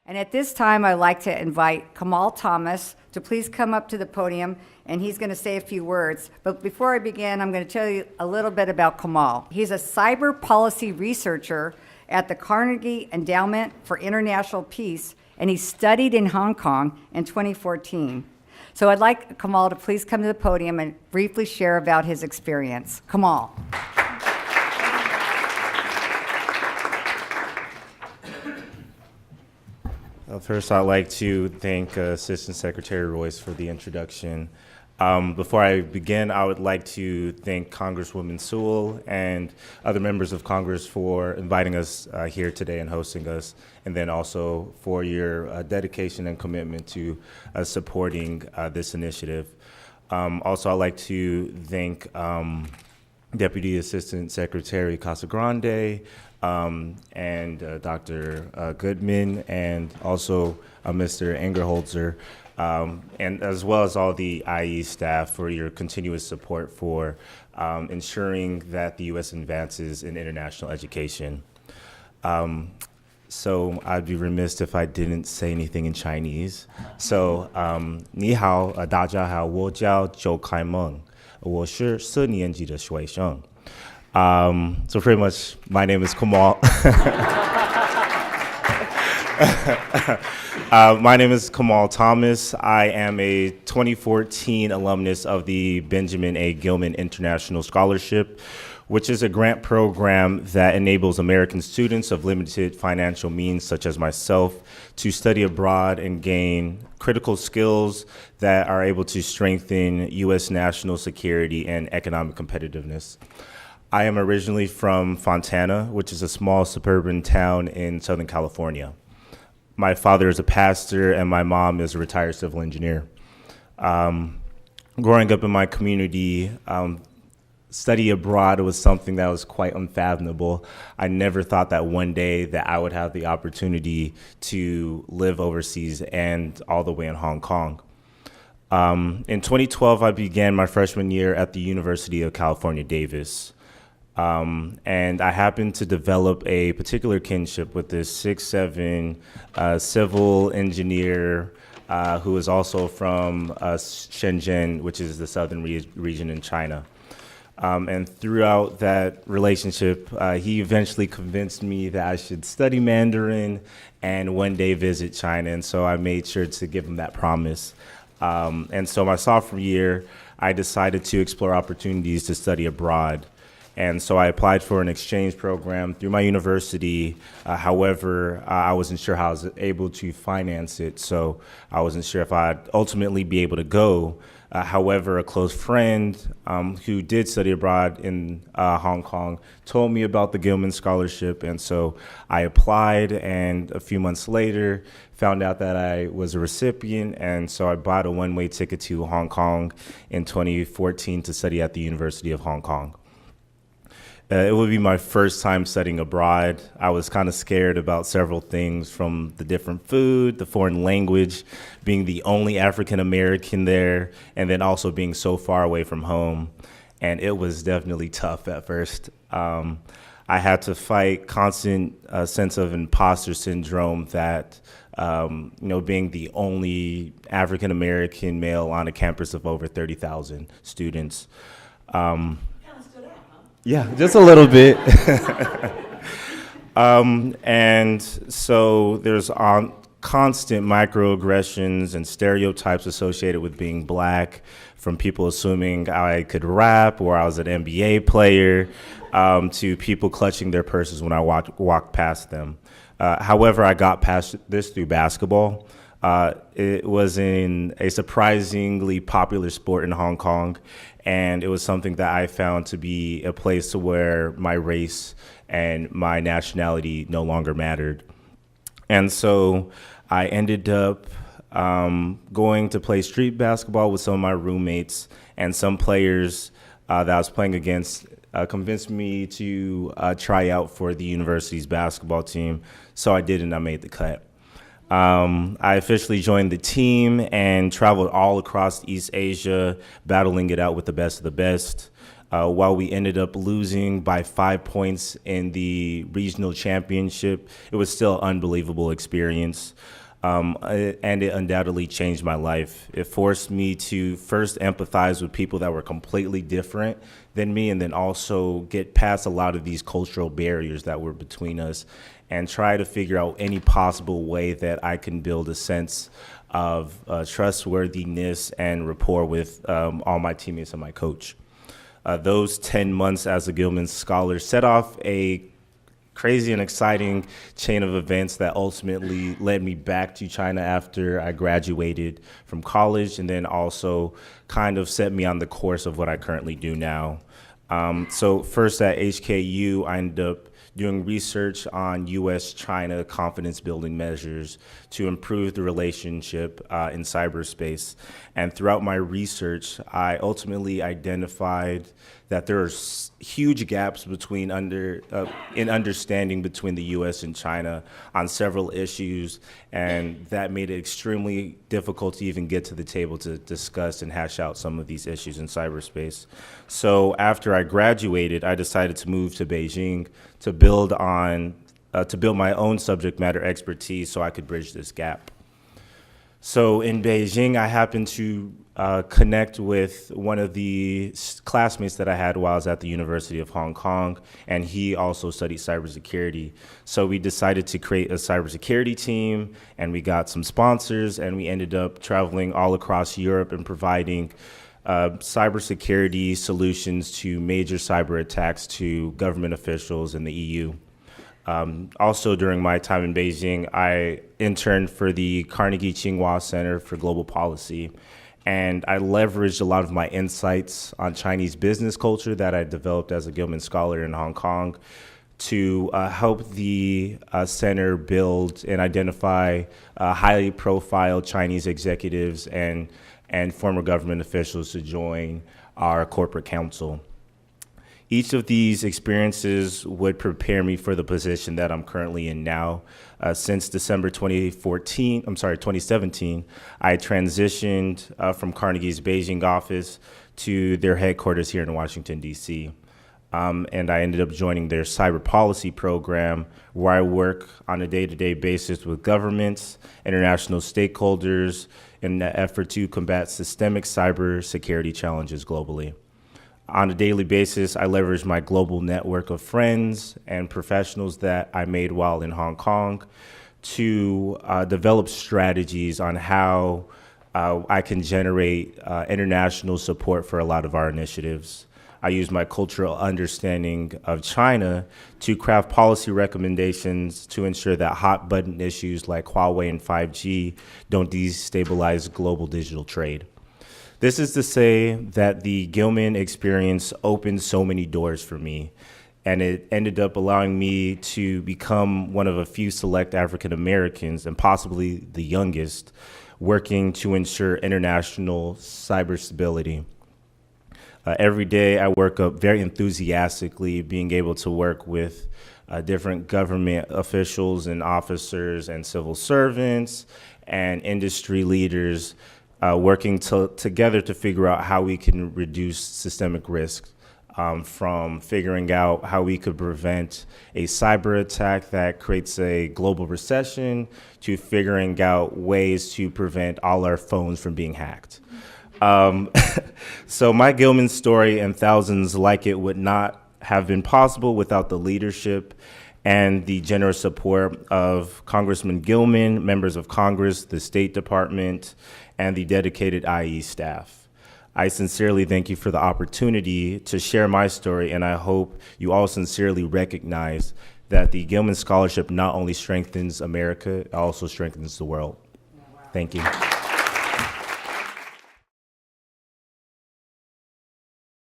And at this time, I'd like to invite Kamaal Thomas to please come up to the podium, and he's going to say a few words. But before I begin, I'm going to tell you a little bit about Kamaal. He's a cyber policy researcher at the Carnegie Endowment for International Peace, and he studied in Hong Kong in 2014. So I'd like Kamaal to please come to the podium and briefly share about his experience. Kamaal. First, I'd like to thank Assistant Secretary Royce for the introduction. Before I begin, I would like to thank Congresswoman Sewell and other members of Congress for inviting us here today and hosting us, and then also for your dedication and commitment to supporting this initiative. Also, I'd like to thank Deputy Assistant Secretary Casagrande, and Dr. Goodman, and also Mr. Engerholzer, and as well as all the IE staff for your continuous support for ensuring that the U.S. advances in international education. So I'd be remiss if I didn't say anything in Chinese. So, 你好，大家好，我叫周开梦，我是4年级的学生。So pretty much, my name is Kamaal. My name is Kamaal Thomas. I am a 2014 alumnus of the Benjamin A. Gilman International Scholarship, which is a grant program that enables American students of limited financial means, such as myself, to study abroad and gain critical skills that are able to strengthen U.S. national security and economic competitiveness. I am originally from Fontana, which is a small suburban town in Southern California. My father is a pastor, and my mom is a retired civil engineer. Growing up in my community, study abroad was something that was quite unfathomable. I never thought that one day that I would have the opportunity to live overseas and all the way in Hong Kong. In 2012, I began my freshman year at the University of California, Davis. And I happened to develop a particular kinship with this 6'7" civil engineer who is also from Shenzhen, which is the southern region in China. And throughout that relationship, he eventually convinced me that I should study Mandarin and one day visit China. And so I made sure to give him that promise. And so my sophomore year, I decided to explore opportunities to study abroad. And so I applied for an exchange program through my university. However, I wasn't sure how I was able to finance it, so I wasn't sure if I'd ultimately be able to go. However, a close friend who did study abroad in Hong Kong told me about the Gilman Scholarship, and so I applied, and a few months later found out that I was a recipient, and so I bought a one-way ticket to Hong Kong in 2014 to study at the University of Hong Kong. It would be my first time studying abroad. I was kind of scared about several things, from the different food, the foreign language, being the only African American there, and then also being so far away from home. And it was definitely tough at first. I had to fight constant sense of imposter syndrome that, being the only African American male on a campus of over 30,000 students. Yeah, just a little bit. And so there's constant microaggressions and stereotypes associated with being black, from people assuming I could rap or I was an NBA player, to people clutching their purses when I walked past them. However, I got past this through basketball. It was in a surprisingly popular sport in Hong Kong, and it was something that I found to be a place where my race and my nationality no longer mattered. And so I ended up going to play street basketball with some of my roommates, and some players that I was playing against convinced me to try out for the university's basketball team. So I did, and I made the cut. I officially joined the team and traveled all across East Asia, battling it out with the best of the best. While we ended up losing by 5 points in the regional championship, it was still an unbelievable experience. And it undoubtedly changed my life. It forced me to first empathize with people that were completely different than me, and then also get past a lot of these cultural barriers that were between us and try to figure out any possible way that I can build a sense of trustworthiness and rapport with all my teammates and my coach. Those 10 months as a Gilman Scholar set off a crazy and exciting chain of events that ultimately led me back to China after I graduated from college, and then also kind of set me on the course of what I currently do now. So first at HKU, I ended up doing research on U.S.-China confidence-building measures to improve the relationship in cyberspace. And throughout my research, I ultimately identified that there are huge gaps between in understanding between the U.S. and China on several issues, and that made it extremely difficult to even get to the table to discuss and hash out some of these issues in cyberspace. So after I graduated, I decided to move to Beijing to build my own subject matter expertise so I could bridge this gap. So in Beijing, I happened to connect with one of the classmates that I had while I was at the University of Hong Kong, and he also studied cybersecurity. So we decided to create a cybersecurity team, and we got some sponsors, and we ended up traveling all across Europe and providing cybersecurity solutions to major cyber attacks to government officials in the EU. Also, during my time in Beijing, I interned for the Carnegie Tsinghua Center for Global Policy, and I leveraged a lot of my insights on Chinese business culture that I developed as a Gilman Scholar in Hong Kong to help the center build and identify highly profile Chinese executives and former government officials to join our corporate council. Each of these experiences would prepare me for the position that I'm currently in now. Since December 2017, I transitioned from Carnegie's Beijing office to their headquarters here in Washington, D.C. And I ended up joining their cyber policy program, where I work on a day-to-day basis with governments, international stakeholders, in the effort to combat systemic cyber security challenges globally. On a daily basis, I leverage my global network of friends and professionals that I made while in Hong Kong to develop strategies on how I can generate international support for a lot of our initiatives. I use my cultural understanding of China to craft policy recommendations to ensure that hot button issues like Huawei and 5G don't destabilize global digital trade. This is to say that the Gilman experience opened so many doors for me, and it ended up allowing me to become one of a few select African Americans, and possibly the youngest, working to ensure international cyber stability. Every day I work up very enthusiastically, being able to work with different government officials and officers and civil servants and industry leaders, working together to figure out how we can reduce systemic risk, from figuring out how we could prevent a cyber attack that creates a global recession to figuring out ways to prevent all our phones from being hacked. So my Gilman story and thousands like it would not have been possible without the leadership and the generous support of Congressman Gilman, members of Congress, the State Department, and the dedicated IE staff. I sincerely thank you for the opportunity to share my story, and I hope you all sincerely recognize that the Gilman Scholarship not only strengthens America, it also strengthens the world. Thank you.